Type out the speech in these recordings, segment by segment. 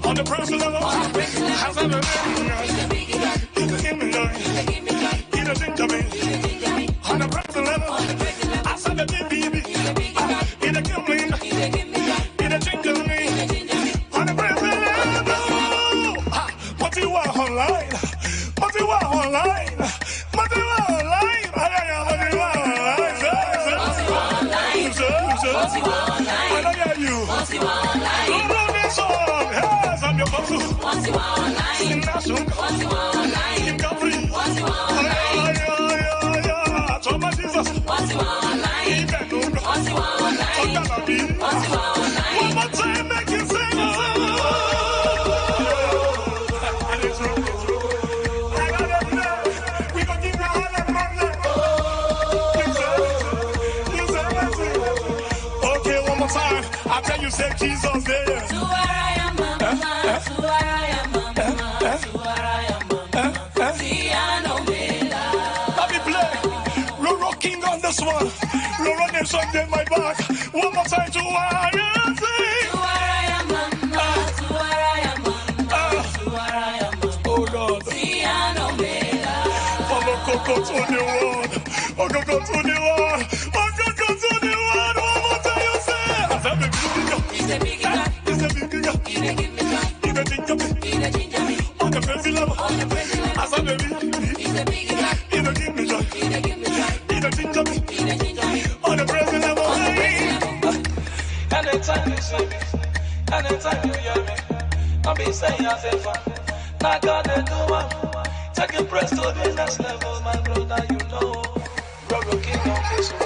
On the personal level, has ever been. He's a gimme joy. He's a ginger me. On the personal level, I said the baby. He's a gimme. He's a ginger me. On the personal level, what you want online? What you want online? What you want online? What you want online? I don't hear you. Don't run this song. Yes, I'm your boss. What's you online? In Nashun. What's you online? In Capri. What's you online? Yeah. Choma Jesus. What's you online? In Benung. What's you online? What's you online? One more time, make you sing. I tell you, say Jesus there. To where I am, mama. To where I am, mama. To where I am, mama. See, I know me. Let me play. Roro King on this one. Roro name song in my back. One more time to where I am. To where I am, mama. To where I am, mama. To where I am, mama. Oh God. See, I know me. Follow Coco to the world. Oh, Coco to the world. Oh, Coco to the world. One more time you say. He's a big guy. He's a big guy. He's a big guy. He's a ginger me. He's a ginger me. On the crazy level. On the crazy level. As a baby. He's a big guy. He's a gimme joy. He's a gimme joy. He's a ginger me. He's a ginger me. On the crazy level. On the crazy level. Anytime you see me, anytime you hear me, I'll be saying I say fun. Not gonna do one. Take a press to the next level, my brother. You know, Roro King on this one.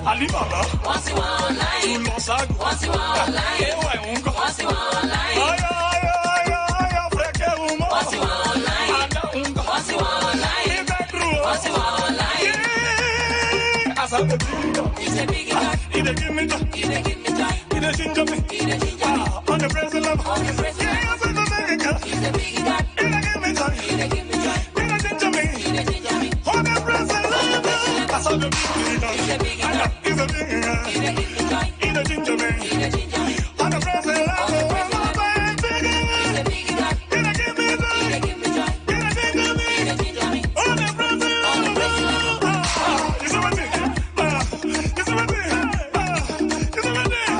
Alibaba, what's you online? Tu lo sago, what's you online? Ewa ungo, what's you online? Ay, freke umo, what's you online? Ana ungo, what's you online? Ibekru, what's you online? Yeah, as a baby, he's a big guy. He's a gimme joy, he's a gimme joy. He's a ginger me, he's a ginger me. On the present level, on the present level. Yeah, he's a big guy. He's a big guy. He's a gimme joy, he's a gimme joy. He's a ginger me, he's a ginger me. On the present level, as a baby, he's a big guy. He's a big guy. He's a ginger man. He's a ginger man. On the present level, I'm a big guy. He's a big guy. He's a gimme joy. He's a gimme joy. He's a ginger man. He's a ginger man. On the present level. You see what it is? You see what it is? You see what it is?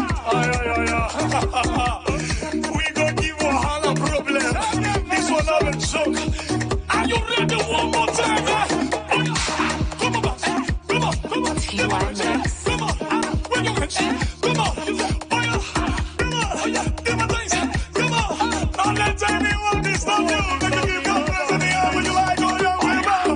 We gon' give you a problem. This one not a joke. Are you ready one more time? Come on, boss. Come on. Come on. Come on. Come on. Come on. Come on. Don't let anyone stop you. They can give you present here when you like all your way back.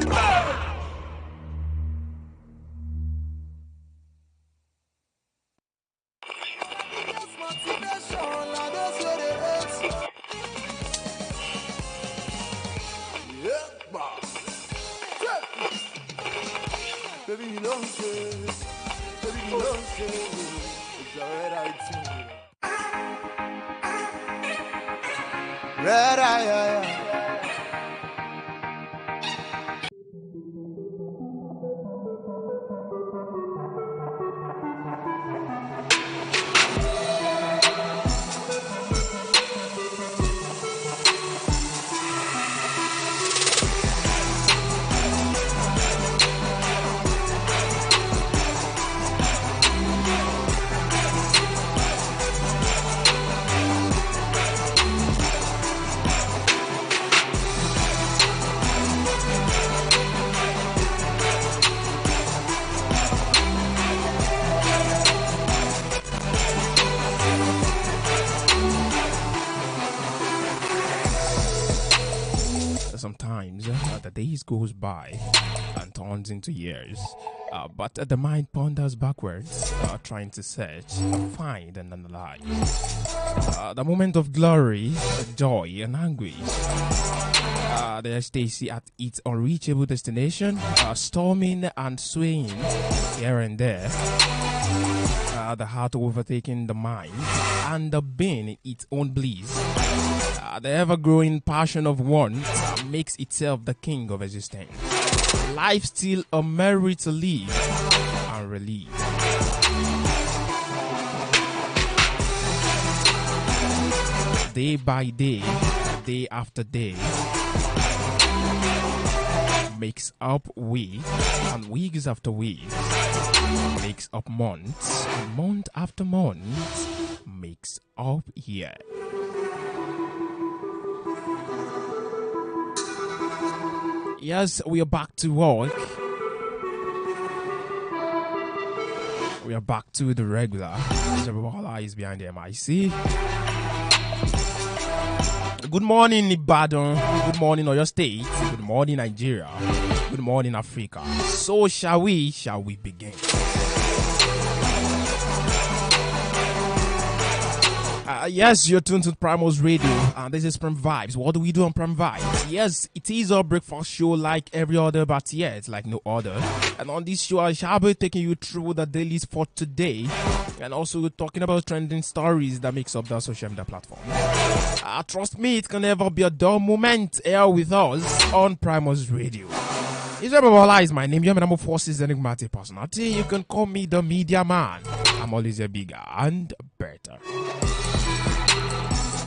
Baby, you don't say. Baby, you don't say. It's a red eye too. Red eye. Sometimes the days goes by and turns into years, but the mind ponders backwards, trying to search, find and analyze the moment of glory, joy and anguish. There Stacy at its unreachable destination, storming and swaying here and there, the heart overtaking the mind and the being in its own bliss. The ever-growing passion of one makes itself the king of existence. Life still a merit to live and relieve. day by day, day after day, makes up week, and weeks after weeks makes up months, and month after month makes up year. Yes, we are back to work. We are back to the regular. Babalola is behind the MIC. Good morning, Ibadan. Good morning, Oyo State. Good morning, Nigeria. Good morning, Africa. So shall we begin? Yes, you're tuned to Primus Radio, and this is Prime Vibes. What do we do on Prime Vibes? Yes, it is our breakfast show like every other, but yet like no other. And on this show, I shall be taking you through the dailies for today, and also talking about trending stories that makes up the social media platform. Trust me, it can never be a dull moment here with us on Primus Radio. Babalola is my name. You're my number 4 enigmatic personality. You can call me the media man. I'm always a bigger and better.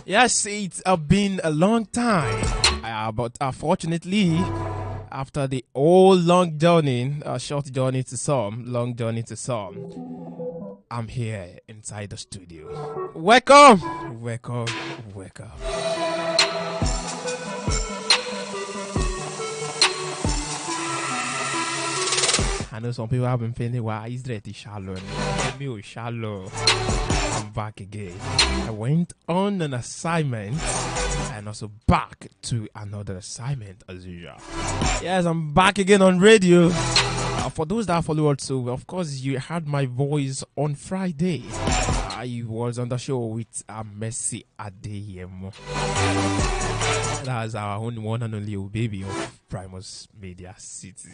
Yes, it's been a long time, but fortunately, after the old long journey, short journey to some, long journey to some, I'm here inside the studio. Welcome, welcome, welcome. I know some people have been feeling, why is that shallow? Me shallow. I'm back again. I went on an assignment and also back to another assignment as usual. Yes, I'm back again on radio. For those that follow also, of course, you heard my voice on Friday. I was on the show with Messi Adeyemo. That's our own one and only baby of Primus Media City.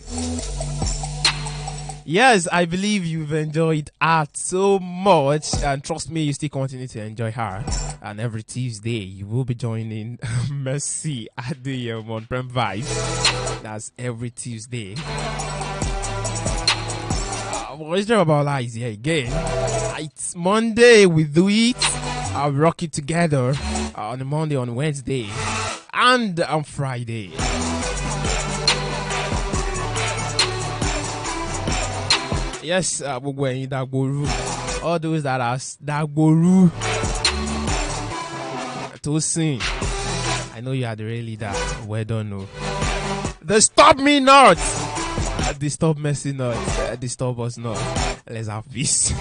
Yes, I believe you've enjoyed art so much, and trust me, you still continue to enjoy her. And every Tuesday, you will be joining Messi Adeyemo on Prime Vibes. That's every Tuesday. What Babalola is here again. It's Monday, we do it. I'll rock it together on a Monday, on Wednesday, and on Friday. Yes, all those that are Dagboru to sing. I know you are the real leader. Well done, no. Disturb me not. Disturb Messi not. Disturb us not. Let's have peace.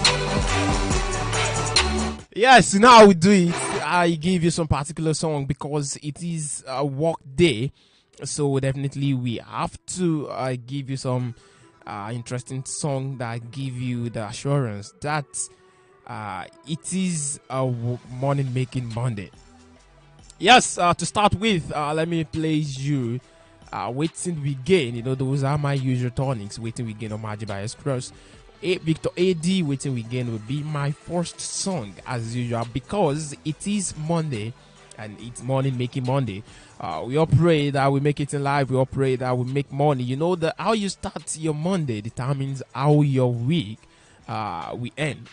Yes, now we do it. I give you some particular song because it is a work day. So definitely we have to give you some interesting song that give you the assurance that it is a morning making Monday. Yes, to start with, let me play you Waiting We Gain. You know, those are my usual tonics. Waiting We Gain on Magic by Express. Victor AD, Waiting We Gain will be my first song as usual because it is Monday and it's morning making Monday. We all pray that we make it in life. We all pray that we make money. You know that how you start your Monday determines how your week will end.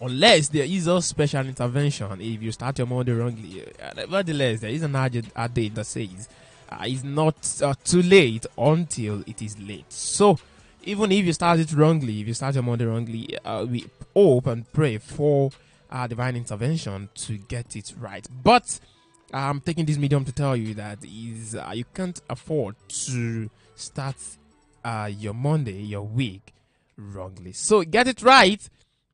Unless there is a special intervention if you start your Monday wrongly. Nevertheless, there is an adage that says it's not too late until it is late. So even if you start it wrongly, if you start your Monday wrongly, we hope and pray for divine intervention to get it right. But I'm taking this medium to tell you that is you can't afford to start your Monday, your week wrongly. So get it right.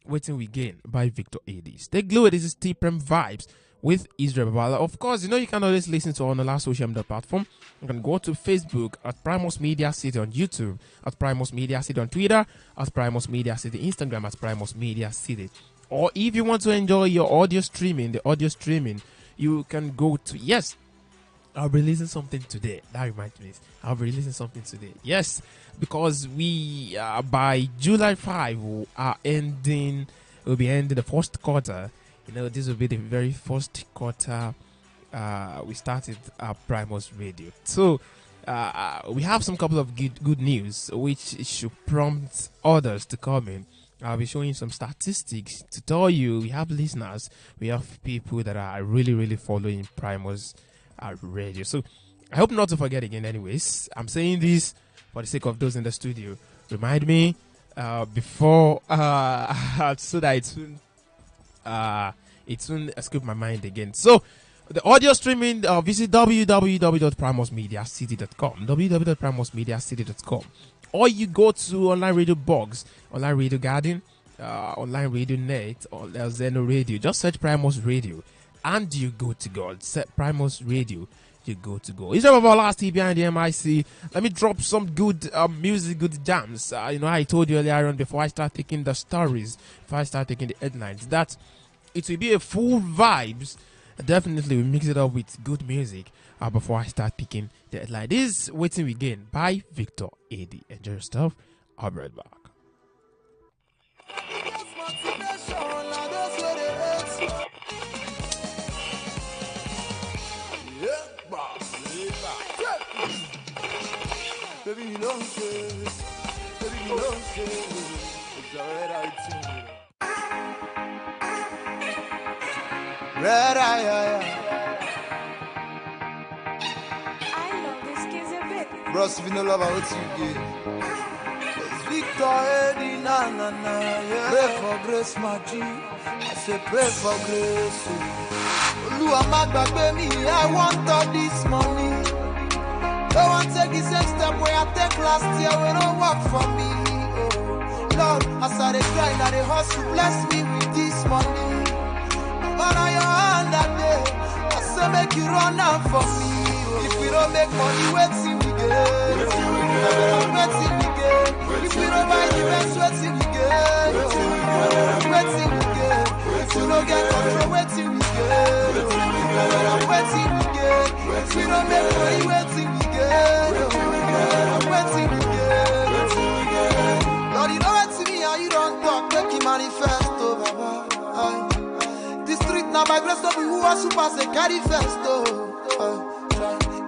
Waiting We Gain by Victor AD. Stay glued. This is Prime Vibes with Babalola. Of course, you know you can always listen to on the last social media platform. You can go to Facebook at Primus Media City, on YouTube at Primus Media City, on Twitter at Primus Media City, Instagram at Primus Media City. Or if you want to enjoy your audio streaming, you can go to, yes, I'll be releasing something today. That reminds me. I'll be releasing something today. Yes, because we, by July 5, we'll be ending the first quarter. You know, this will be the very first quarter we started Primus Radio. So, we have some couple of good news, which should prompt others to come in I'll be showing some statistics to tell you we have listeners, we have people that are really, really following Primus radio. So I hope not to forget again. Anyways, I'm saying this for the sake of those in the studio. Remind me before so that it soon escape my mind again. So the audio streaming, visit www.primusmediacity.com, www.primusmediacity.com, or you go to online radio box, online radio garden, online radio net, or Zeno radio. Just search Primus radio and you go to go. Set Primus radio, you go to go. It's about last TV behind the MIC. Let me drop some good music, good jams. I told you earlier on before I start taking the stories, before I start taking the headlines, that it will be a full vibes. Definitely we mix it up with good music before I start picking the headline. This is Waiting We Gain by Victor AD. Enjoy your stuff. I'll be right back. Baby, you don't say, baby, you don't say, it's alright, red eye. I love this kid's a bit. Bros, if you no love, I what you get. It's Victor Eddie, na. Yeah. Pray for grace, my G. I say pray for grace. Oluwa ma gbagbe mi, I want all this money. Don't want to take the same step where I take last year when don't work for me. Oh, Lord, as I grind and the hustle, bless me with this money. Man on your hand that day, I say make you run out for me. If we don't make money, wait till we get. Wait till we get. If we don't buy the best, wait till we get. Wait till we get. If you don't get control, wait till we get. Wait till we get. If we don't make money, wait till we get. Wait till we get. Lord, you know what to me, how you don't talk, make you manifesto, Baba. The street now by grace of who are super say carry first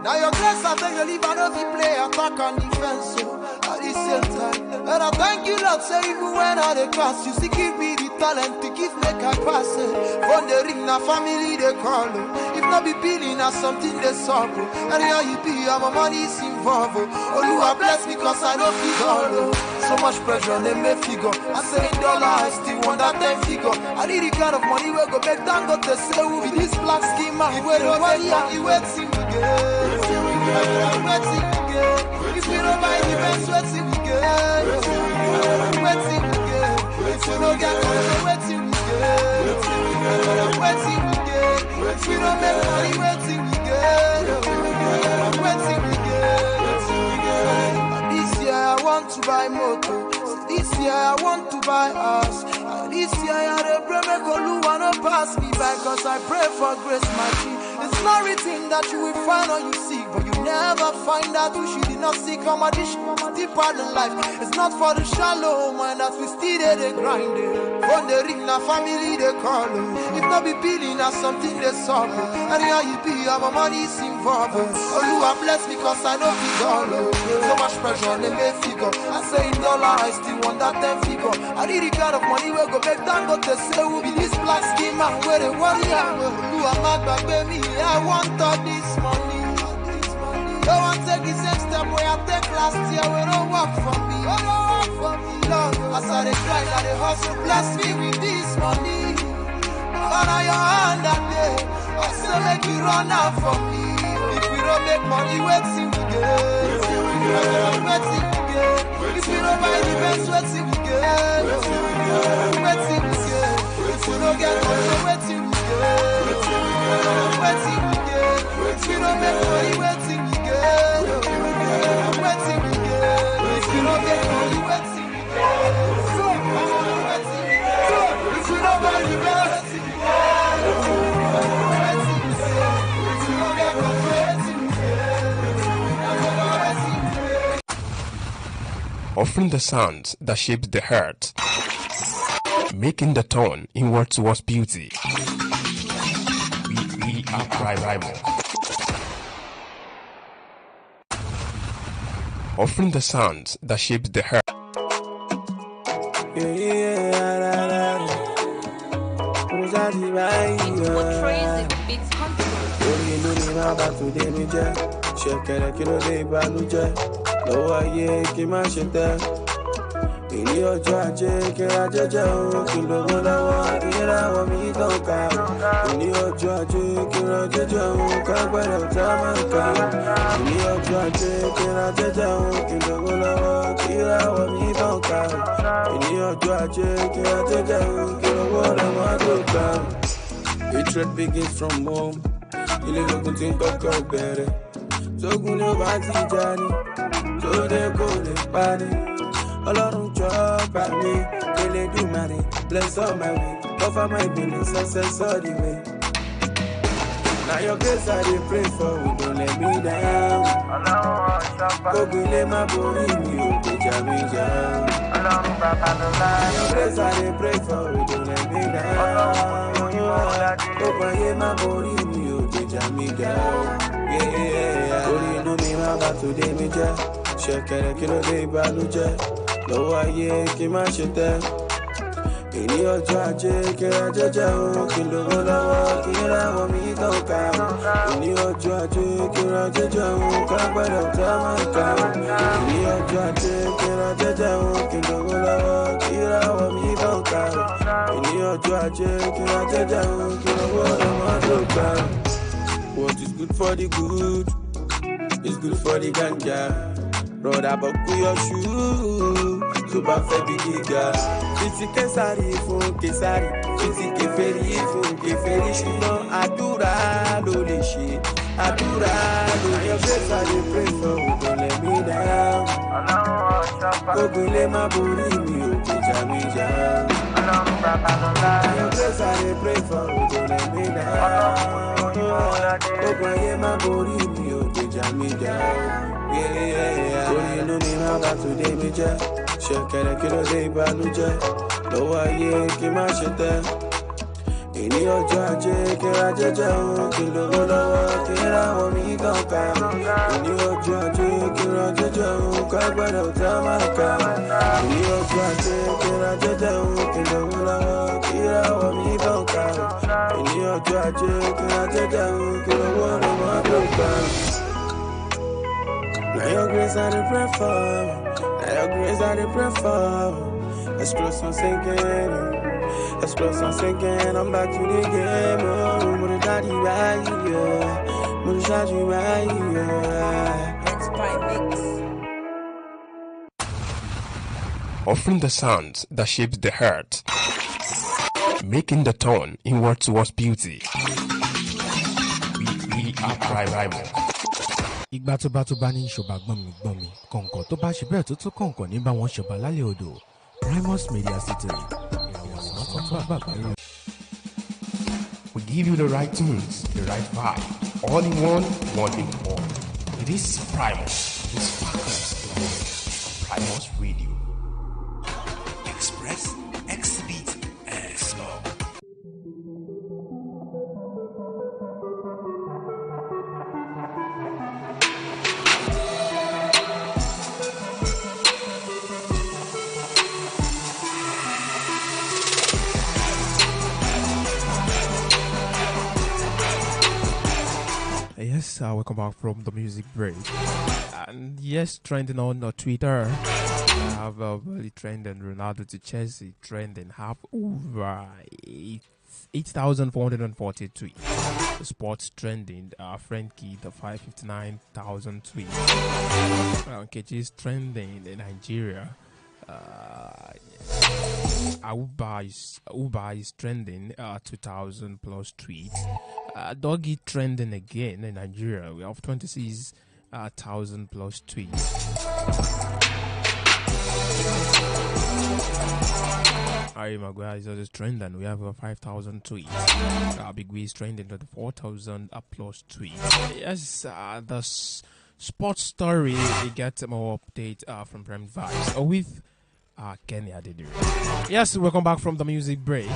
now your grace I take the leave and of the play attack and defense at the same time. And I thank you Lord say even when I the class you see give me the talent to give make I pass it. From the ring now family they call if not be billing or something they solve. And here you be my money is involved. Oh you are blessed because I know figure. So much pressure they may figure. I say in dollar I still want that 10 figure. I need the kind of money we go make down go to say with this black schema. If we don't money you wait till we get. Wait till we get. If we don't buy the best, wait till we get. Wait till we get. If you don't get money, wait till we get. Wait till we get. If we don't make money, wait till we get. Wait till we get. This year I want to buy motor. This year I want to buy house. This year I had a pray make Oluwa no pass me by, cause I pray for grace, my G. It's not written that you will find or you seek, but you never find out who she did not seek. How much is deeper than life? It's not for the shallow mind that we still there they grind it. When they ring na family they call. If not be billing or something they solve. And here you be, our money is involved. Oh you are blessed because I know figure. So much pressure they may figure. I say in dollar I still want that 10 figure. I need the kind of money we go make down go to say who be this black schema where they worry. You are mad baby me. I want all this money. Don't want to take the same step where I take last year. We don't work for me. Lord, as I grind and the hustle, bless me with this money. Man on your hand that day, I say make you run out for me. If we don't make money, wait till we get. Wait till we get. If we don't buy the best, wait till we get. Wait till we get. If we don't get money, wait till we get. Wait till we get. If we don't make money, wait till we get. Wait till we get. If we don't get money, wait till we get. If we don't buy the best, wait till we get. Offering the sounds that shaped the heart, making the turn inward towards beauty. We are Primal. Offering the sounds that shaped the heart. Yeah. daddy right. It's portrays the beats control. Orí inú mi máa bá tòde mi jẹ́. Ṣẹ̀kẹ̀rẹ̀ kí ló dé ìbànújẹ́. Lọ́wọ́ ayé kí má ṣe tẹ́. Èyí ọjọ́ ajé kí ra jẹ́jẹ́ o. Kí lówó lọ́wọ́ kí ra wọ̀ mí tán ká. Èyí ọjọ́ ajé kí ra jẹ́jẹ́ o. Ká gbẹ́rẹ́ ọ̀tá máa ń ká. Èyí ọjọ́ ajé kí ra jẹ́jẹ́ o. Kí lówó lọ́wọ́ kí ra wọ̀ mí tán ká. Èyí ọjọ́ ajé kí ra jẹ́jẹ́ o. Kí lówó lọ́wọ́ tó ká. Hatred begins from home. Ilé lógun tí ń kọ́kọ́ bẹ̀rẹ̀. Tógun ló bá ti jà ní. Tó dé kò lè parí. Ọlọ́run jọba mi, Elédùmarè, bless all my way, cover my billing, success all the way. Now your grace I dey pray for, don't let me down. Gbogbo ilé má borí mi ò gbèjà mi jà. Your grace I dey pray for, don't let me down. Gbogbo ayé má borí mi ò gbèjà mi jà. Orí inú mi má bá tòde mi jẹ́, ṣẹ̀kẹ̀rẹ̀ kí ló dé ìbànújẹ́. Lọ́wọ́ ayé kí má ṣe tẹ́. Èyí ọjọ́ ajé kí ra jẹ́jẹ́ o. Kí lówó lọ́wọ́ kí ra wọ̀ mí tán ká. Èyí ọjọ́ ajé kí ra jẹ́jẹ́ o. Ká gbẹ́rẹ́ ọ̀tá máa ń ká. Èyí ọjọ́ ajé kí ra jẹ́jẹ́ o. Kí lówó lọ́wọ́ kí ra wọ̀ mí tán ká. Èyí ọjọ́ ajé kí ra jẹ́jẹ́ o. Kí lówó lọ́wọ́ tó ká. What is good for the good is good for the ganja. Brother, buckle your shoe. To bá fẹ́ bí gíga. Fiti Késàrì fún Késàrì. Fiti Kèfèrí fún Kèfèrí. Ṣùgbọ́n àdúrà ló lè ṣe. Àdúrà ló lè ṣe. Your grace I dey pray for, don't let me down. Gbogbo ilé má borí mi ò gbèjà mi jà. Your grace I dey pray for, don't let me down. Gbogbo ayé má borí mi ò gbèjà mi jà. Orí inú mi máa bá tòde mi jẹ́. Ṣẹ̀kẹ̀rẹ̀ kí ló dé ìbànújẹ́. Lọ́wọ́ ayé kí má ṣe tẹ́. Èyí ọjọ́ ajé kí ra jẹ́jẹ́ o. Kí lówó lọ́wọ́ kí ra wọ̀ mí tán ká. Èyí ọjọ́ ajé kí ra jẹ́jẹ́ o. Ká gbẹ́rẹ́ ọ̀tá máa ká. Èyí ọjọ́ ajé kí ra jẹ́jẹ́ o. Kí lówó lọ́wọ́ kí ra wọ̀ mí tán ká. Èyí ọjọ́ ajé kí ra jẹ́jẹ́ o. Kí lówó lọ́wọ́ tó ká. Now your grace I dey pray for. Now your grace I dey pray for. Explosion sinking. Explosion sinking. I'm back to the game. Oh, Mother Daddy right here. Mother Daddy right here. It's by mix. Offering the sounds that shapes the heart, making the tone inward towards beauty. We are Primal. Ìgbà tó bá ní ìṣọ̀bà gbọ́n mi kọ̀ǹkọ̀ tó bá ṣe bẹ́ẹ̀ tó tún kọ̀ǹkọ̀ ní bá wọn ṣọ̀bà lálẹ́ odò Primus Media City ìràwọ̀ ìmọ̀kànlá bàbá rẹ̀. We give you the right tunes, the right vibe, all in one in all. It is Primus, it sparkles the world. Primus Radio. Express, exhibit, and slow. Yes, welcome back from the music break. And yes, trending on Twitter, I have really trending Ronaldo to Chelsea, trending have over 8,440 tweets. Sports trending, Frankie, the 559,000 tweets. Kechi's trending in Nigeria. Uber is trending 2,000 plus tweets. Doggy trending again in Nigeria. We have 26,000 plus tweets. Harry Maguire is also trending. We have 5,000 tweets. Big Wee is trending 4,000 plus tweets. Yes, the sports story. We get more update from Prime Vibes with Kenny Adediri. Yes, welcome back from the music break.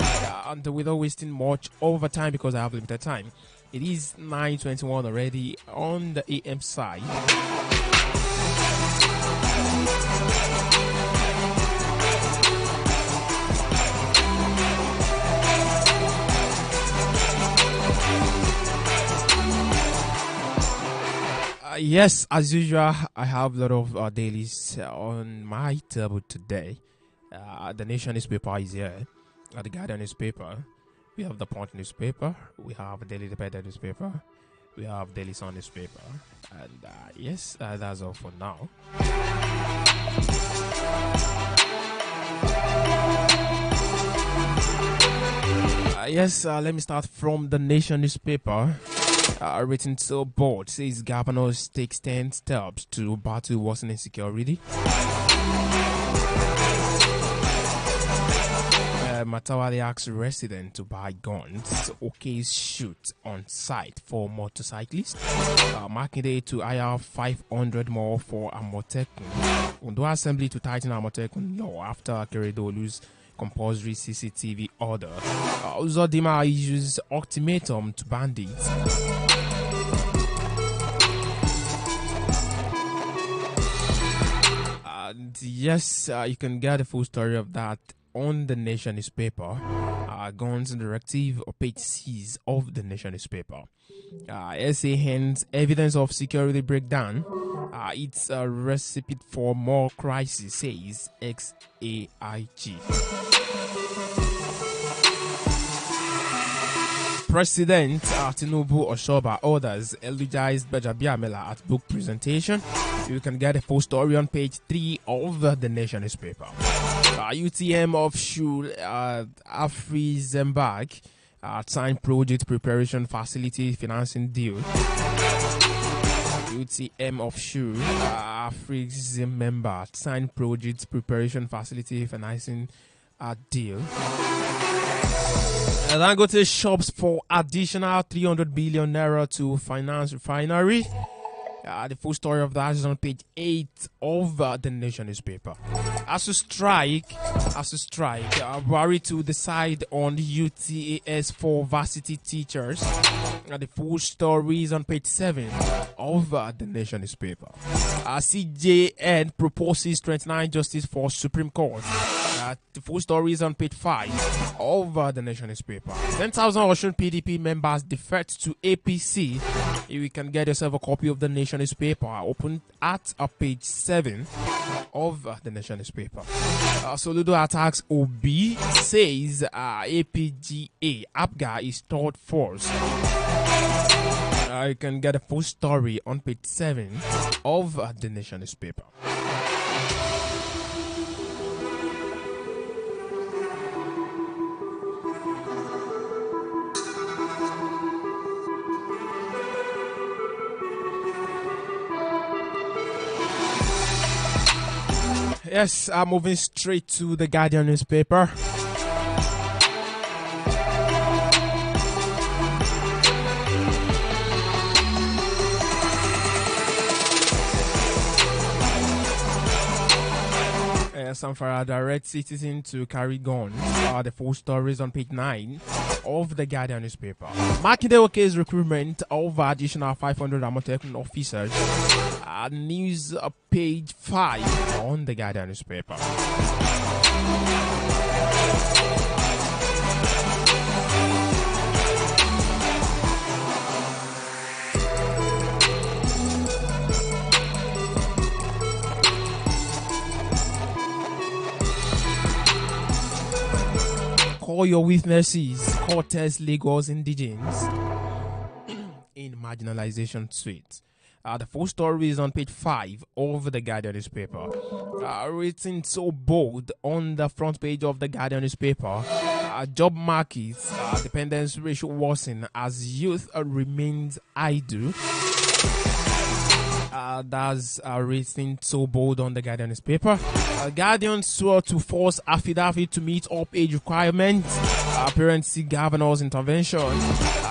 And without wasting much overtime because I have limited time, it is 9:21 already on the AM side. Yes, as usual, I have a lot of dailies on my table today. The Nation newspaper is here. The Guardian newspaper. We have the Punch newspaper. We have the Daily Independent newspaper. We have Daily Sun newspaper. And yes, that's all for now. Yes, let me start from the Nation newspaper. Written so bold, says governors takes 10 steps to battle worsening insecurity. Matawali asks residents to buy guns. OK's shoot on site for motorcyclists. Makinde to hire 500 more for Amotekun. Undo Assembly to tighten Amotekun law after Keredolu's compulsory CCTV order. Uzodima issues ultimatum to bandits. And yes, you can get the full story of that on the Nation newspaper. Guns directive or page 6 of the Nation newspaper. SA hands evidence of security breakdown. It's a recipe for more crisis, says XAIG. President Tinubu Oshoba orders eulogized Bajabiamela at book presentation. You can get a full story on page 3 of the Nation newspaper. UTM offshore Afrizembag signed project preparation facility financing deal. UTM offshore Afrizembag signed project preparation facility financing deal. Dangote shops for additional 300 billion naira to finance refinery. The full story of that is on page 8 of the Nation newspaper. As to strike, worry to decide on UTAS for varsity teachers. The full story is on page 7 of the Nation newspaper. CJN proposes 29 justice for Supreme Court. The full story is on page 5 of the Nation newspaper. 10,000 Osun PDP members defect to APC. You can get yourself a copy of the Nation newspaper. Open at page 7 of the Nation newspaper. Soludo attacks OB, says APGA APGA is third force. You can get a full story on page 7 of the Nation newspaper. Yes, I'm moving straight to the Guardian newspaper. Samfara direct citizen to carry guns. The full stories on page 9 of the Guardian newspaper. Makinde Oke's recruitment of additional 500 Amotekun officers. News page 5 on the Guardian newspaper. Call your witnesses, Cortez Lagos indigents in marginalization suite. The full story is on page 5 of the Guardian newspaper. Written so bold on the front page of the Guardian newspaper. Job market dependence ratio worsen as youth remains idle. That's written so bold on the Guardian newspaper. Guardian swore to force affidavit to meet up age requirements. Parents see governor's intervention.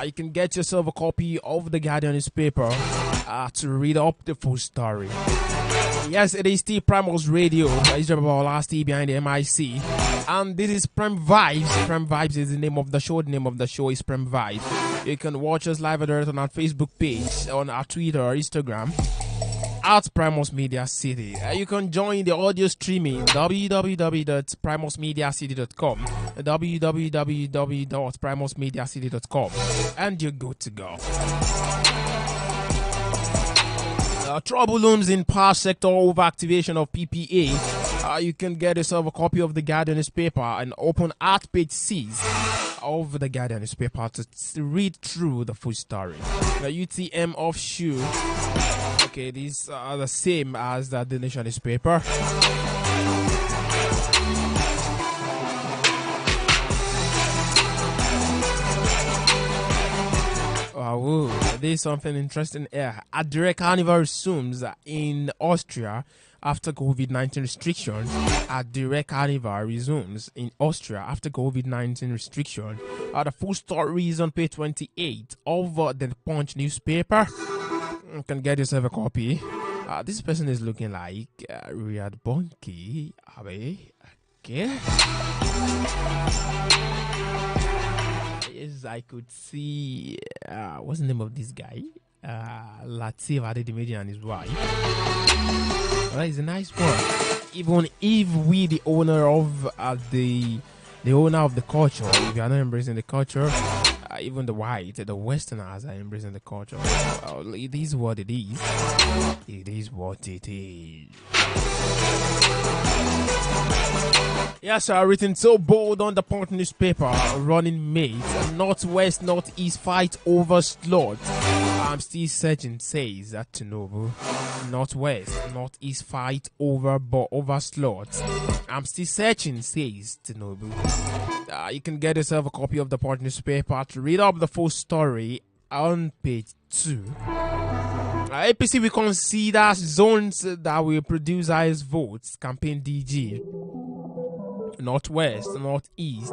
You can get yourself a copy of the Guardian newspaper to read up the full story. Yes, it is still Primus Radio. It's Babalola still behind the MIC. And this is Prem Vibes. Prem Vibes is the name of the show. The name of the show is Prem Vibes. You can watch us live on our Facebook page, on our Twitter or Instagram at Primus Media City. You can join the audio streaming www.primusmediacity.com, www.primusmediacity.com, and you're good to go. Trouble looms in power sector over activation of PPA. You can get yourself a copy of the Guardian newspaper and open at page 6 of the Guardian newspaper to read through the full story. The UTM offshoot. Okay, these are the same as the Nation newspaper. Oh, there's something interesting here. A direct carnival resumes in Austria after COVID-19 restrictions. A direct carnival resumes in Austria after COVID-19 restrictions. The full story is on page 28 of the Punch newspaper. You can get yourself a copy. This person is looking like Riyad Bonki. Okay. Yes, I could see. What's the name of this guy? Latif Adedimeji and his wife. Well, it's a nice one. Even if we, the owner of the owner of the culture, if you are not embracing the culture, even the Westerners are embracing the culture. Well, it is what it is. It is what it is. Yes, written so bold on the Punch newspaper. Running mate. Northwest, Northeast fight over slot. I'm still searching, says that Tinubu. Northwest, Northeast fight over slot. I'm still searching, says Tinubu. You can get yourself a copy of the Punch newspaper to read up the full story on page 2. APC will consider zones that will produce highest votes. Campaign DG. Northwest, Northeast,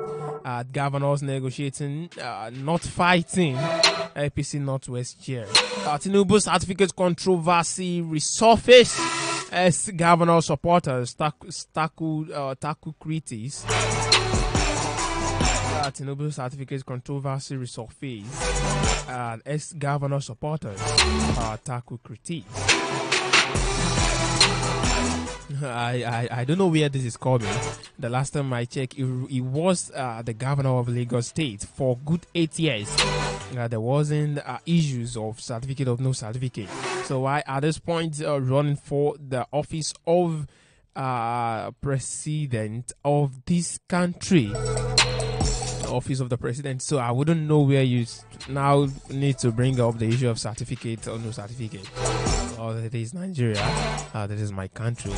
governors negotiating, not fighting. APC Northwest chair. Tinubu certificate controversy resurface as governor supporters tackle critics. Tinubu certificate controversy resurface as governor supporters tackle critics. I don't know where this is coming. The last time I checked, he was the governor of Lagos State for good 8 years. There wasn't issues of certificate of no certificate. So why at this point running for the office of president of this country? Office of the president. So I wouldn't know where you now need to bring up the issue of certificate or no certificate. Oh, that is Nigeria. That is my country.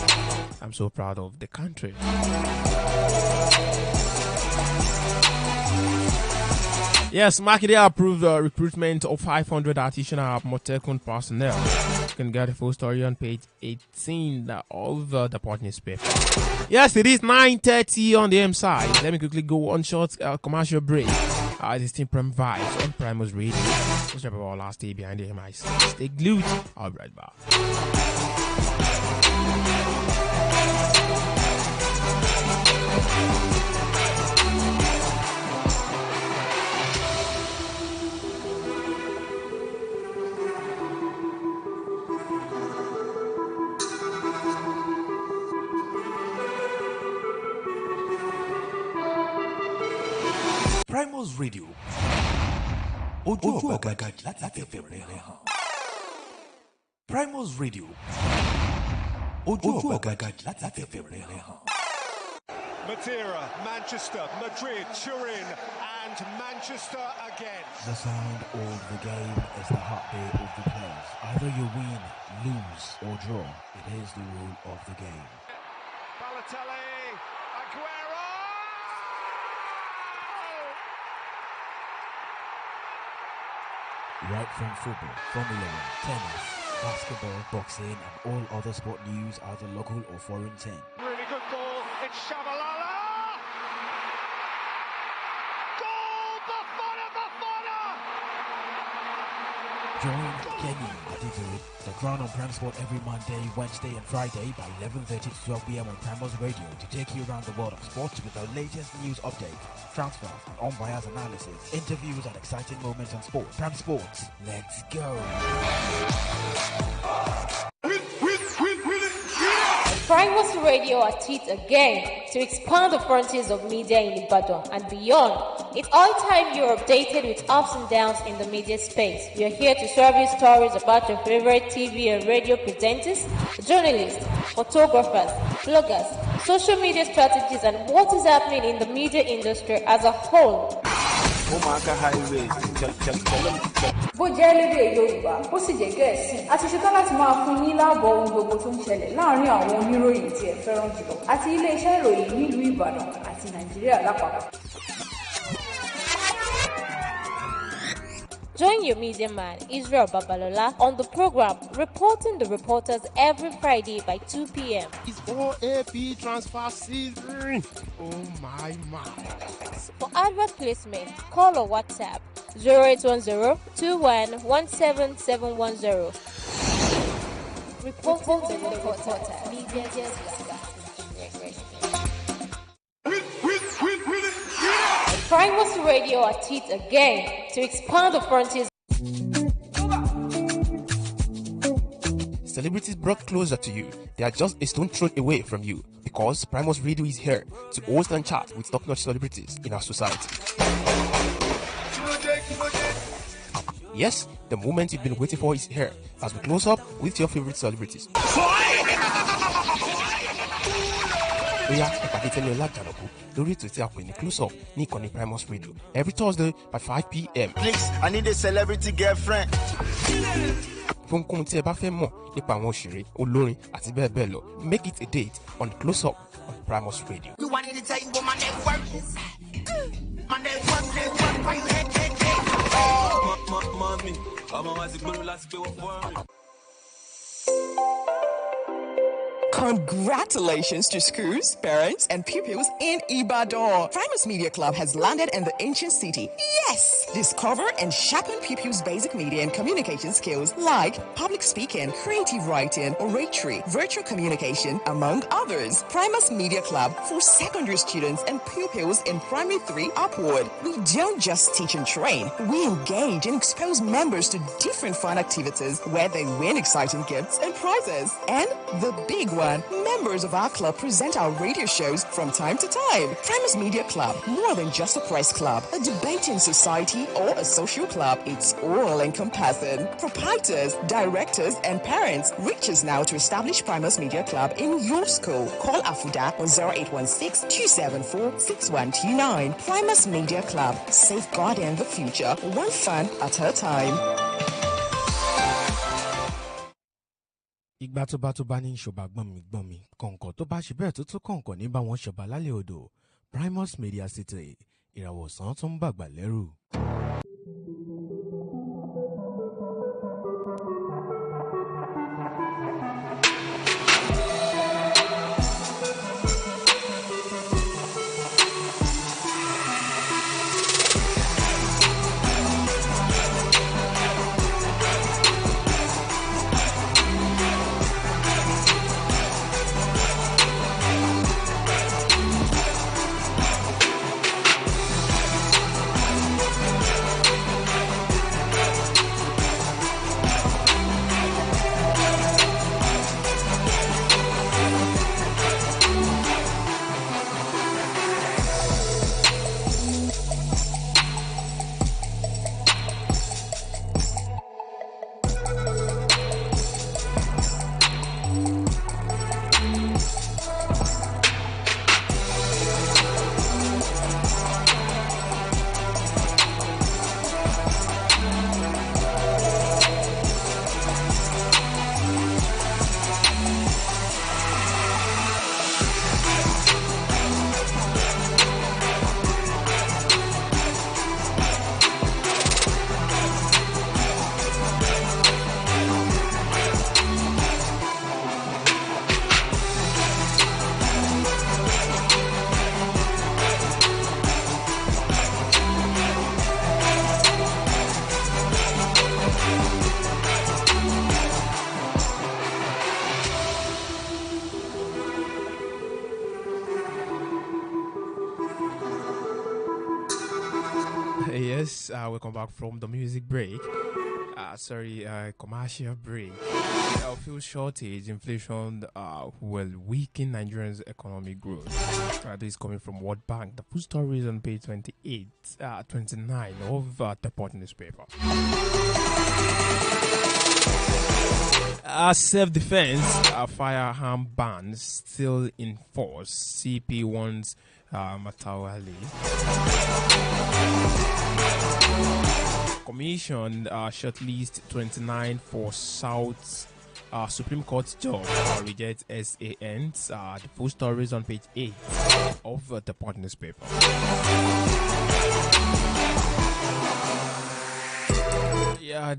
I'm so proud of the country. Yes, Makinde approved the recruitment of 500 additional Motekun personnel. You can get the full story on page 18 of the Punch newspaper. Yes, it is 9:30 on the M side. Let me quickly go on short commercial break. It is Team Prime Vibes on Primus Radio. Let's drop our last day behind the MIC. Stay glued. I'll be right back. Primus Radio. Ojú ọ̀gbagadì láti fẹ̀fẹ̀ rẹ̀ hàn. Primus Radio. Ojú ọ̀gbagadì láti fẹ̀fẹ̀ rẹ̀ hàn. Madeira, Manchester, Madrid, Turin, and Manchester again. The sound of the game is the heartbeat of the players. Either you win, lose, or draw. It is the rule of the game. Balotelli, Aguero! Right from football, Formula 1, tennis, basketball, boxing, and all other sport news, either local or foreign 10. Really good ball, it's Babalola! Goal! Bafana! Join Kenny Adidiri, the Crown on Prime Sport every Monday, Wednesday, and Friday by 11:30 to 12 p.m. on Primus Radio to take you around the world of sports with the latest news updates, transfers, and unbiased analysis, interviews, and exciting moments on sport. Prime Sports, let's go! Primus Radio at it again to expand the frontiers of media in Ibadan and beyond. It's all time you're updated with ups and downs in the media space. We are here to serve you stories about your favorite TV and radio presenters, journalists, photographers, bloggers, social media strategies, and what is happening in the media industry as a whole. bó jẹ́ lédè Yorùbá bó sì jẹ́ Gẹ̀ẹ́sì a ti ṣetán láti máa fún yín láàbọ̀ ohun gbogbo tó ń ṣẹlẹ̀ láàrin àwọn oníròyìn tí ẹ fẹ́ràn jùlọ àti iléeṣẹ́ ìròyìn nílùú Ìbàdàn àti Nàìjíríà lápapọ̀. Join your media man, Israel Babalola, on the program Reporting the Reporters every Friday by 2 p.m. It's OAP transfer season. Oh my. For advert placement, call or WhatsApp 0810-21-17710. Reporting the Reporters. Primus Radio at it again to expand the frontiers. Celebrities brought closer to you. They are just a stone throw away from you because Primus Radio is here to host and chat with top-notch celebrities in our society. Yes, the moment you've been waiting for is here as we close up with your favorite celebrities. Oya, ìpàdé tẹ́lẹ̀ Ọlájànàkú lórí ètò tí a pè ní Close Up ní ìkànnì Primus Radio every Thursday by 5 p.m. Please, I need a celebrity girlfriend. Fún ohunkóhun tí ẹ bá fẹ́ mọ̀ nípa àwọn òṣèré, olórin àti bẹ́ẹ̀ bẹ́ẹ̀ lọ, make it a date on Close Up on Primus Radio. You want to tell you what my network is? My network, why you head. Mommy, I'm always going to last pay for me. Congratulations to schools, parents, and pupils in Ibadan. Primus Media Club has landed in the ancient city. Yes! Discover and sharpen pupils' basic media and communication skills like public speaking, creative writing, oratory, virtual communication, among others. Primus Media Club for secondary students and pupils in primary 3 upward. We don't just teach and train. We engage and expose members to different fun activities where they win exciting gifts and prizes. And the big one, members of our club present our radio shows from time to time. Primus Media Club, more than just a press club, a debating society, or a social club. It's all encompassing. Proprietors, directors, and parents reach us now to establish Primus Media Club in your school. Call Afuda on 0816-274-6129. Primus Media Club, safeguarding the future, one fan at a time. ìgbà tó bá ní ìṣọba gbọ́n mi kọ̀ǹkọ̀ tó bá ṣe bẹ́ẹ̀ tó tún kọ̀ǹkọ̀ ní bá wọn ṣọba lálẹ́ odò Primus Media City ìràwọ̀ ọ̀sán tó ń bàgbà lẹ́rù. Yes, welcome back from the music break. Commercial break. Fuel shortage, inflation will weaken Nigeria's economic growth. This is coming from World Bank. The full story is on page 29 of the Port newspaper. Self-defense, firearm ban still in force. CP warns Matawali. Commission shortlist 29 for South Supreme Court job. Rejects SANs. The full story is on page 8 of the Port newspaper.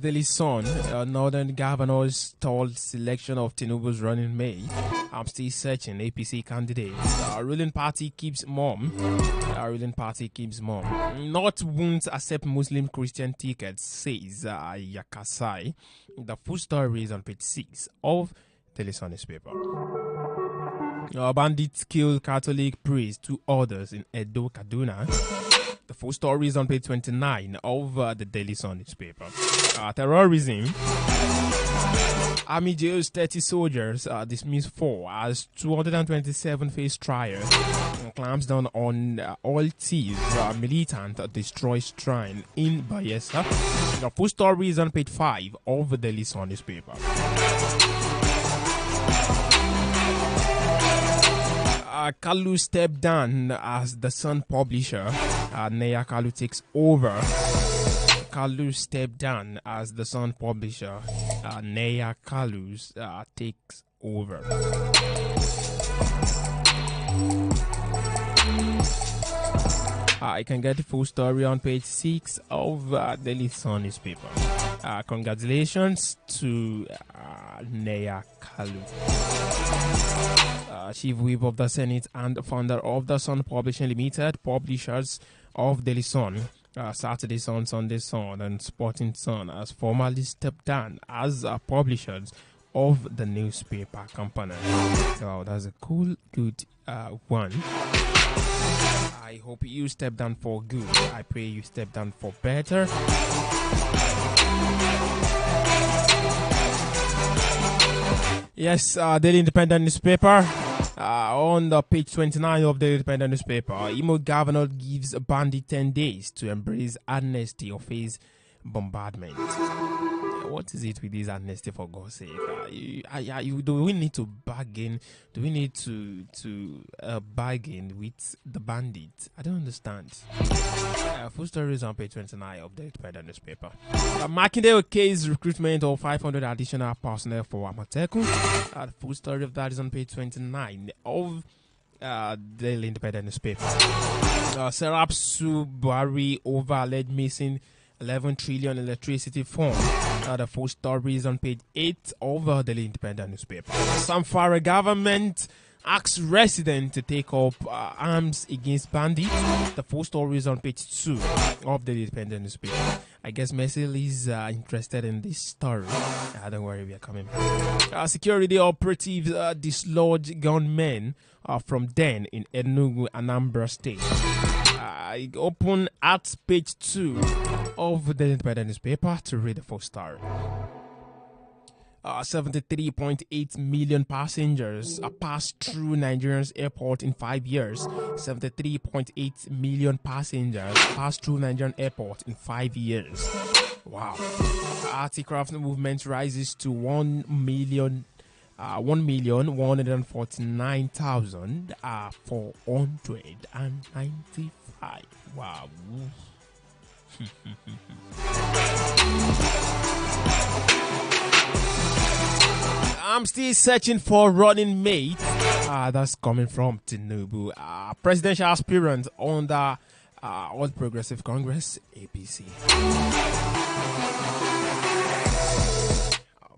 Daily Sun, Northern governors stalled selection of Tinubu's running mate. I'm still searching APC candidates. Ruling party keeps mum. Not won't accept Muslim Christian tickets, says Yakasai. The full story is on page 6 of Daily Sun newspaper. Bandits kill Catholic priest, 2 others in Edo, Kaduna. The full story is on page 29 of the Daily Sun newspaper. Terrorism. Army jails 30 soldiers, dismissed 4 as 227 face trial. Clamps down on all thieves. Militant destroys shrine in Bayelsa. The full story is on page 5 of the Daily Sun newspaper. Kalu stepped down as the Sun publisher. Neya Kalu takes over. Kalu stepped down as the Sun publisher. Neya Kalu takes over. I can get the full story on page 6 of Daily Sun newspaper. Congratulations to Neya Kalu. Chief Whip of the Senate and founder of the Sun Publishing Limited, publishers of Daily Sun, Saturday Sun, Sunday Sun, and Sporting Sun, has formally stepped down as publishers of the newspaper company. So that's a cool, good one. I hope you step down for good. I pray you step down for better. Yes, Daily Independent newspaper. On the page 29 of the Independent newspaper, Imo governor gives bandit 10 days to embrace amnesty or face bombardment. What is it with this amnesty, for God's sake? Do we need to bargain? Do we need to bargain with the bandit? I don't understand. Full story is on page 29 of the Independent newspaper. Makinde case recruitment of 500 additional personnel for Amateku. The full story of that is on page 29 of the Independent newspaper. Serap Subari over alleged missing 11 trillion electricity fund. The full story is on page 8 of the Independent newspaper. Samfara government asks residents to take up arms against bandits. The full story is on page 2 of the Independent newspaper. I guess Messi is interested in this story. Don't worry, we are coming. Security operatives dislodge gunmen from den in Enugu, Anambra State. I open at page 2 of the Independent newspaper to read the full story. 73.8 million passengers passed through Nigeria's airport in 5 years. 73.8 million passengers passed through Nigerian airport in 5 years. Wow. Anti-craft movement rises to 1,149,495. Wow. I'm still searching for running mate. That's coming from Tinubu. Presidential aspirant on the All Progressive Congress, APC.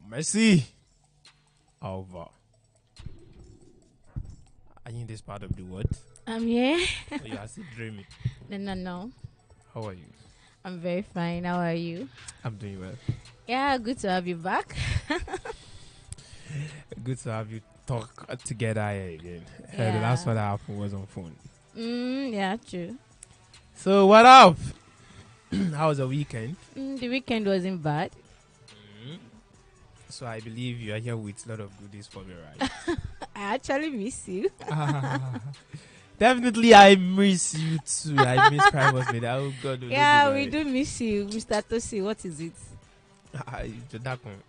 Mercy. Over. Are you in this part of the world? I'm here. Oh, you are still dreaming. No. How are you? I'm very fine. How are you? I'm doing well. Yeah, good to have you back. Good to have you talk together again. Yeah. The last one that happened was on phone. Yeah, true. So what up? How was the weekend? The weekend wasn't bad. So I believe you are here with a lot of goodies for me, right? I actually miss you. Definitely, I miss you too. I miss Primus Media. Oh God, Yeah, we do miss you, Mr. Tosi. What is it? That one,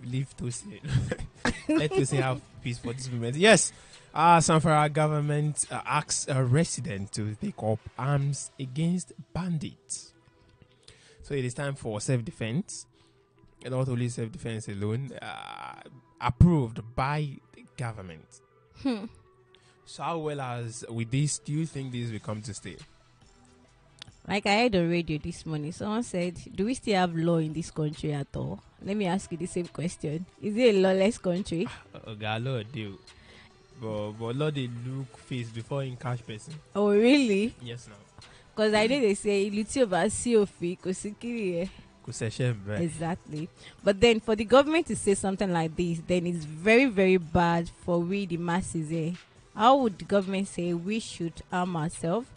leave Tosi. Let Tosi have peace for this moment. Yes, Sanfara government asks a resident to take up arms against bandits. So it is time for self-defense. And not only self-defense alone, approved by the government. So how well as with this, do you think this will come to stay? Like I heard on radio this morning, someone said, do we still have law in this country at all? Let me ask you the same question. Is it a lawless country? Law do. But law they look face before in cash person. Oh, really? Yes, now. Because I know they say, exactly. But then for the government to say something like this, then it's very, very bad for we, the masses. How would the government say we should arm ourselves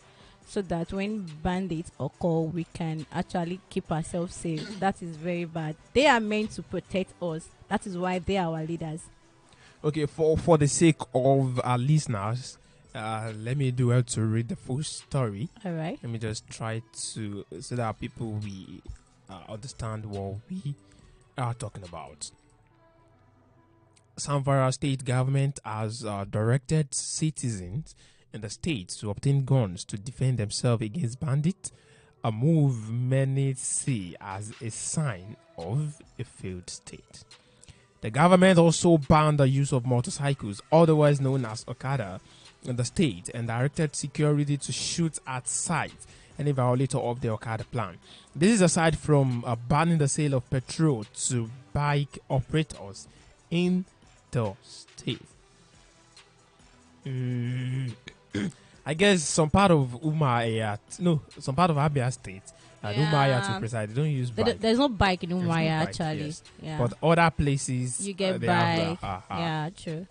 so that when bandits occur, we can actually keep ourselves safe? That is very bad. They are meant to protect us. That is why they are our leaders. Okay, for the sake of our listeners, let me do well to read the full story. All right. Let me just try to, so that people we understand what we are talking about. Zamfara state government has directed citizens in the state to obtain guns to defend themselves against bandits, a move many see as a sign of a failed state. The government also banned the use of motorcycles, otherwise known as Okada, in the state and directed security to shoot at sight any violator of the Okada plan. This is aside from banning the sale of petrol to bike operators in the state. I guess some part of some part of Abia State, Umaya to precise, they don't use bike. There's no bike in Umaya, actually. Yes. Yeah. But other places, you get they bike. have Yeah, true.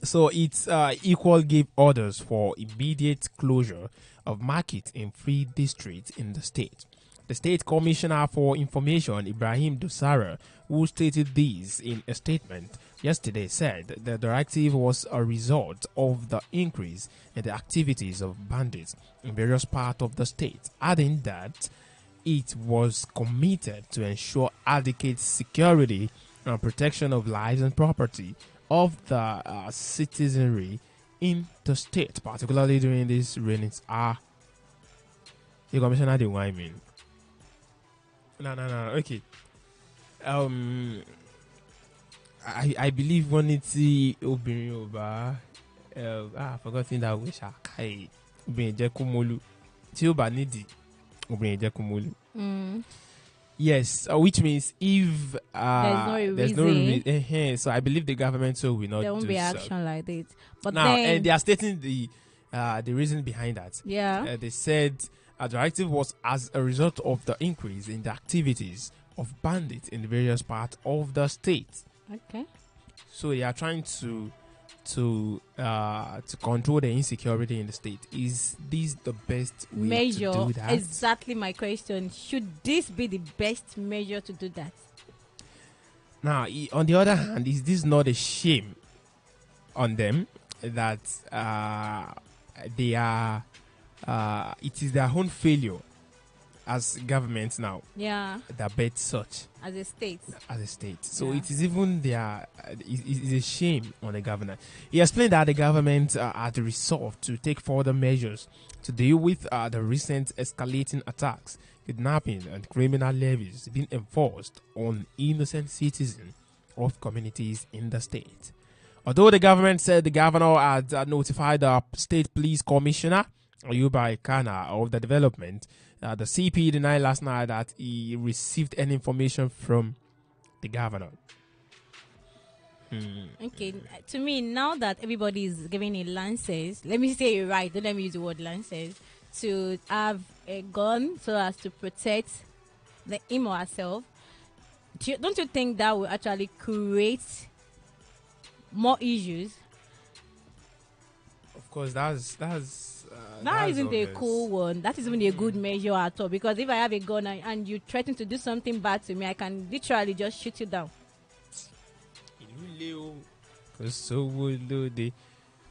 So it's equal gave orders for immediate closure of market in 3 districts in the state. The State Commissioner for Information, Ibrahim Dosara, who stated this in a statement yesterday, said the directive was a result of the increase in the activities of bandits in various parts of the state, adding that it was committed to ensure adequate security and protection of lives and property of the citizenry in the state, particularly during these rains. The commissioner didn't want me. No. Okay. I believe when it's obìnrin ọba. I forgot that wish I obìnrin jẹ́ kó mólú. Tí ó bá nídìí, obìnrin jẹ́ kó mólú. Yes, which means if there's no reason, so I believe the government will not. There won't do be so. action like this. But now, then, and they are stating the reason behind that. Yeah. They said a directive was as a result of the increase in the activities of bandits in various parts of the state. Okay. So they are trying to control the insecurity in the state. Is this the best way measure to do that? Exactly my question. Should this be the best measure to do that? Now, on the other hand, is this not a shame on them that they are? It is their own failure as governments now. Yeah. That bet such as a state. So it is even their. It is a shame on the governor. He explained that the government had resolved to take further measures to deal with the recent escalating attacks, kidnapping, and criminal levies being enforced on innocent citizens of communities in the state. Although the government said the governor had notified the state police commissioner, Ayuba Ikana, of the development, the CP denied last night that he received any information from the governor. Okay, to me, now that everybody is giving a license, let me say it right, don't let me use the word license, to have a gun so as to protect him or herself, don't you think that will actually create more issues? Of course, that isn't obvious. a cool one. That isn't a good measure at all. Because if I have a gun and you threaten to do something bad to me, I can literally just shoot you down.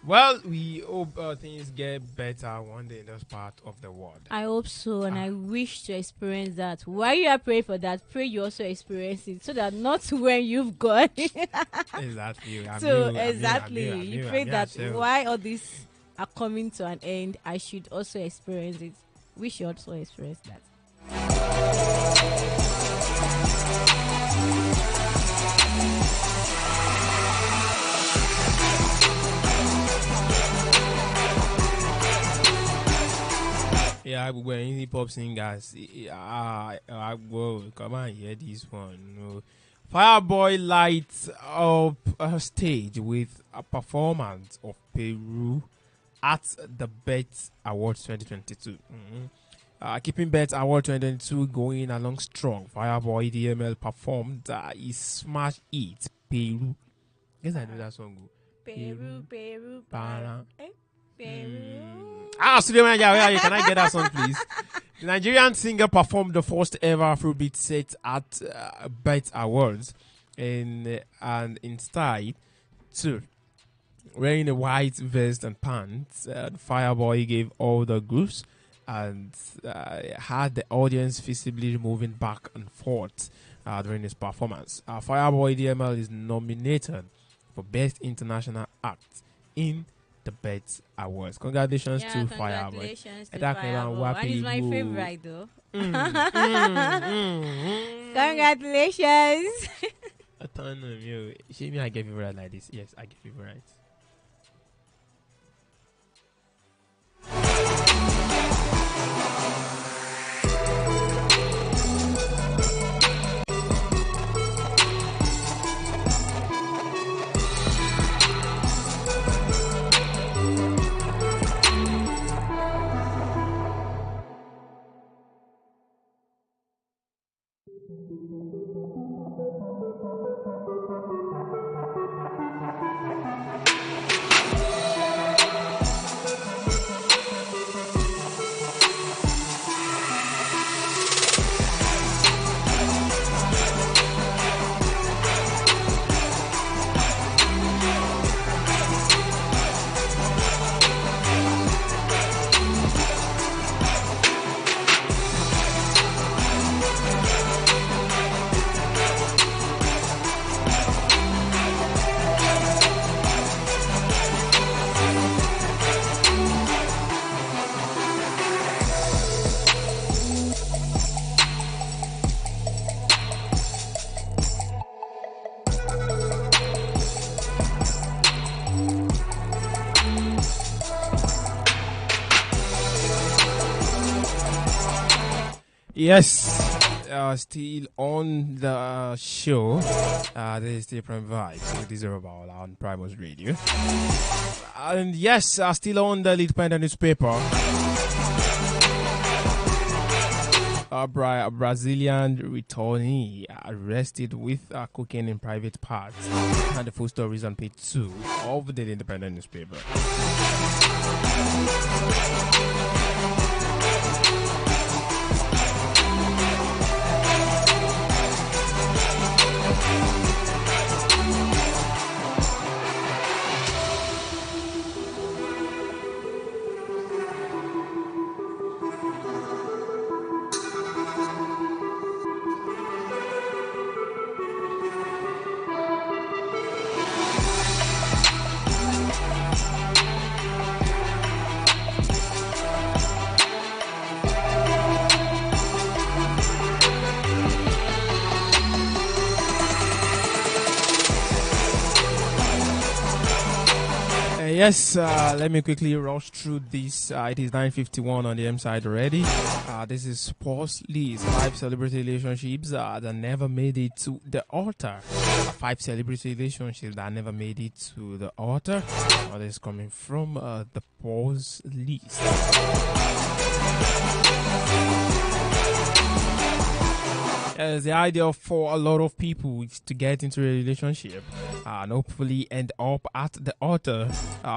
Well, we hope things get better one day in this part of the world. I hope so, and I wish to experience that. While you are praying for that, pray you also experience it, so that not when you've gone. Exactly. You pray that while all this are coming to an end, I should also experience it. We should also experience that. Yeah, we're hip hop singers. Whoa, come on, hear this one. No. Fireboy lights up a stage with a performance of Peru at the Bet Awards 2022. Keeping Bet Award 2022 going along strong. Fireboy DML performed his smash hit Peru. Guess I know that song. Peru, Peru, Para. Peru. Studio manager, can I get that song, please? The Nigerian singer performed the first ever Afrobeat set at Bet Awards in style too. Wearing a white vest and pants, Fireboy gave all the grooves and had the audience visibly moving back and forth during his performance. Fireboy DML is nominated for Best International Act in the Bet Awards. Congratulations to Fireboy. Congratulations to Fireboy. And he's my favorite though. Congratulations. I don't know, you. See me, I get favorite like this. Yes, I get favorite. Yes, still on the show. This is the Prime Vibes with Babalola on Primus Radio. And yes, still on the Independent newspaper. A Brazilian returnee arrested with cocaine in private parts. And the full story is on page 2 of the Independent newspaper. Yes, let me quickly rush through this. It is 9:51 on the M side already. This is Sports List. 5 celebrity relationships that never made it to the altar. 5 celebrity relationships that never made it to the altar. This is coming from the Sports List. The idea for a lot of people is to get into a relationship and hopefully end up at the altar.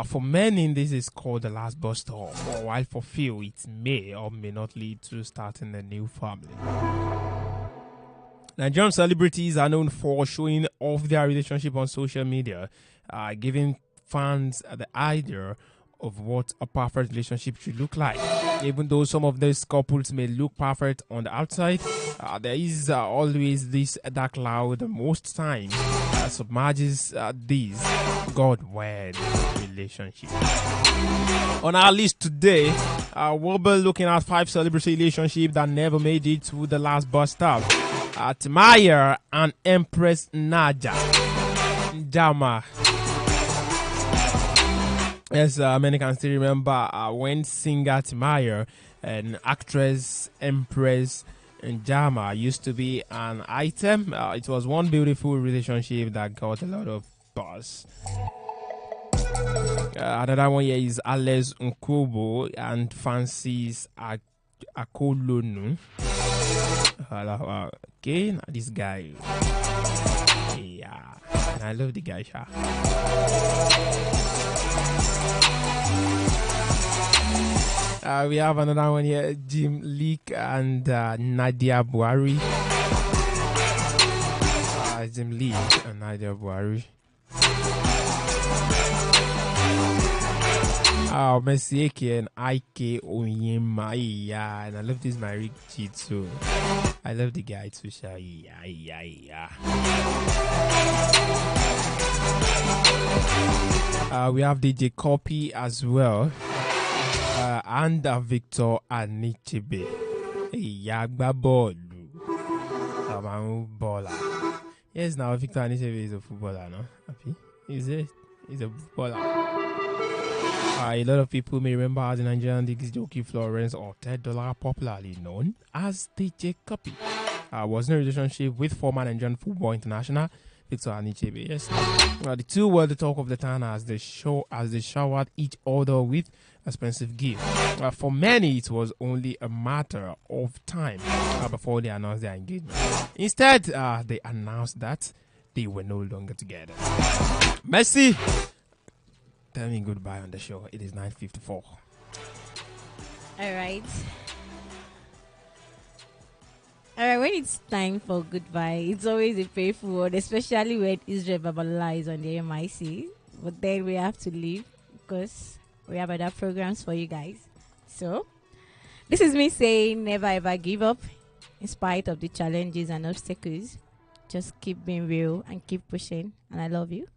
For many, this is called the last bus stop, while for few, it may or may not lead to starting a new family. Nigerian celebrities are known for showing off their relationship on social media, giving fans the idea of what a perfect relationship should look like. Even though some of these couples may look perfect on the outside, there is always this dark cloud most times submerges these God-wed relationships. On our list today, we'll be looking at 5 celebrity relationships that never made it to the last bus stop. Timaya and Empress Naja Jama. Yes, many can still remember when singer Timaya and actress Empress Jama used to be an item. It was one beautiful relationship that got a lot of buzz. Another one here is Alex Nkobo and Francis Akolonu. Okay, now this guy. Yeah, and I love the guy, Sha. We have another one here, Jim Leek and Nadia Buhari. Jim Leek and Nadia Buhari. Messi Eke and Ike Onyema. Yeah, and I love this Mary G too. I love the guy too, Sha. Yeah. We have DJ Copy as well. And Victor Anichebe. Yagba Bolu. Baller. Yes, now Victor Anichebe is a footballer, no? Happy? Is it? He's a footballer. A lot of people may remember as the Nigerian Diggs jockey Florence or $10, popularly known as DJ Copy. Was in a relationship with former Nigerian football international Victor Anichebe. Yes, the two were the talk of the town as they showered each other with expensive gifts. For many, it was only a matter of time before they announced their engagement. Instead, they announced that they were no longer together. Messi, tell me goodbye on the show. It is 9:54. All right. When it's time for goodbye, it's always a painful one, especially when Israel Babalola is on the MIC. But then we have to leave because we have other programs for you guys. So, this is me saying never ever give up in spite of the challenges and obstacles. Just keep being real and keep pushing. And I love you.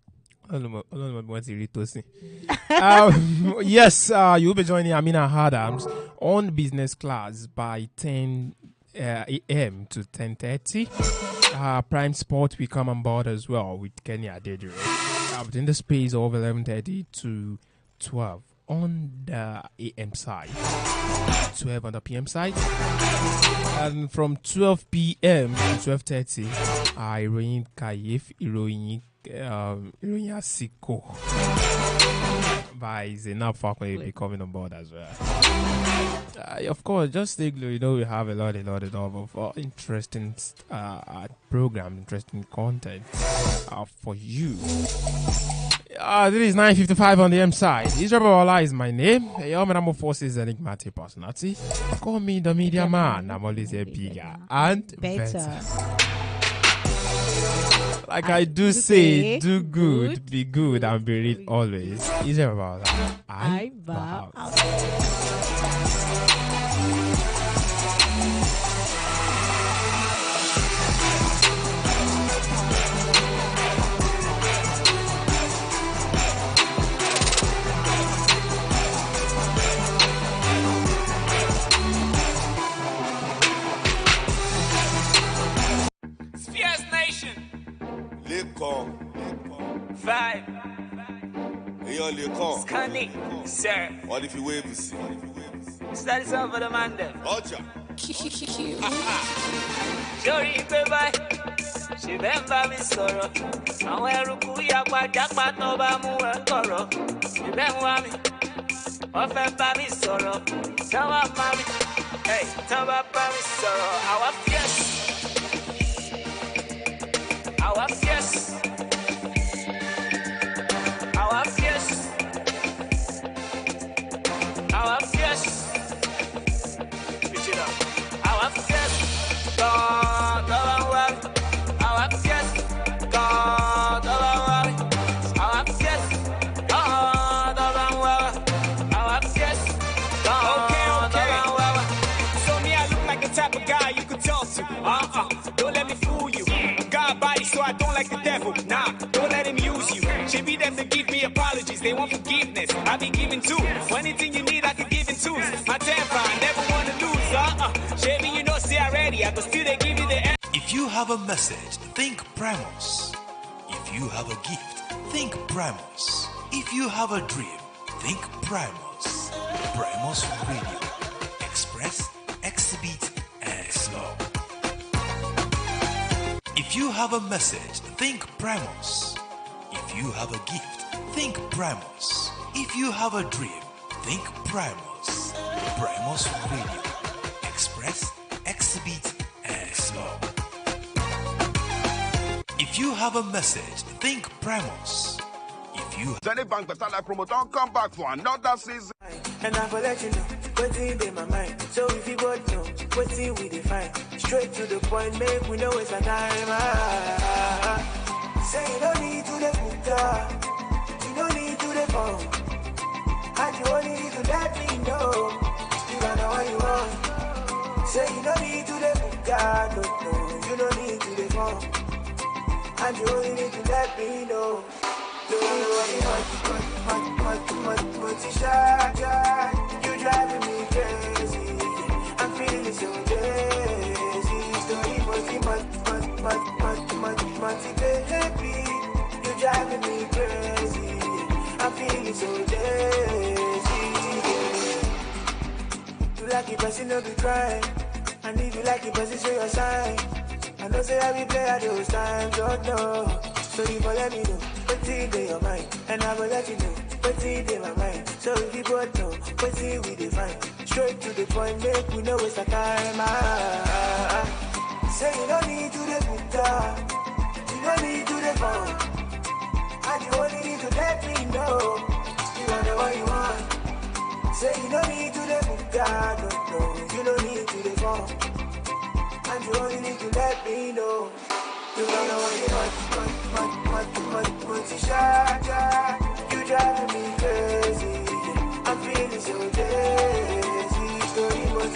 Yes, you'll be joining Amina Adams on business class by 10 a.m. to 10:30. Prime Sport will come on board as well with Kenya Adedire. Within the space of 11:30 to 12 on the AM side, 12 on the PM side, and from 12 p.m. to 12:30, ìròyìn Kayef, ìròyìn Asiko by Zainab Fakwe will be coming on board as well. Of course, just think, we have a lot of interesting program, interesting content for you. This is 9:55 on the M side. Israel Babalola is my name. Your number force is enigmatic personality. Call me the media man. I'm always a bigger and better. Like I do say, do good, be good, and be real always. Israel Babalola. I bow out. Vibe. Èèyàn lè kàn. Scanning, sir. What if you wave to see? Study some for the man there. Ọjà. Sori pé báyìí, ṣe bẹ́ẹ̀ ń bá mi sọ̀rọ̀. Àwọn ẹrùkú yapa-jápa tó bá mú ẹ kọ̀rọ̀. Ṣe bẹ́ẹ̀ ń wá mi, wọ́n fẹ́ bá mi sọ̀rọ̀. Táwa máa mi, tán bá bá mi sọ̀rọ̀. Àwa fierce. Àwa fierce. Our fierce. Switch it up. Our fierce. Don't devil. Nah, don't let him use you. Should be them to give me apologies. They want forgiveness. I be giving too. Anything you need, I can give it to. My temper, I never want to lose. Shabby, you know, see already. I can still they give you the. If you have a message, think Primus. If you have a gift, think Primus. If you have a dream, think Primus. Primus Radio. Express, exhibit, and explore. If you have a message, think Primus. If you have a gift, think Primus. If you have a dream, think Primus. Primus Radio. Express, exhibit, and explore. If you have a message, think Primus. If you Zenith Bank better like promo don't come back for another season. And I will let you know what's in my mind. So if you both know what's in we define. Straight to the point, make we know it's a time. Say you don't need to the guitar, you don't need to the phone. And you only need to let me know you don't know what you want. Say you don't need to the guitar, no, you don't need to the phone. And you only need to let me know. You driving me crazy. I'm feeling so crazy. Story must baby. You driving me crazy. I'm feeling so crazy. You like it, but you know be crying. And if you like it, but you show your sign. I know say I be play at those times, oh no. So you go let me know what's in your mind, and I will let you know what's in my mind. So if you both know what's in we define, straight to the point, make we know it's a time. Say you don't need to the guitar, you don't need to the phone, and you only need to let me know you don't know what you want. Say you don't need to the guitar, no, you don't need to the phone, and you only need to let me know. You don't know what you want, you shine.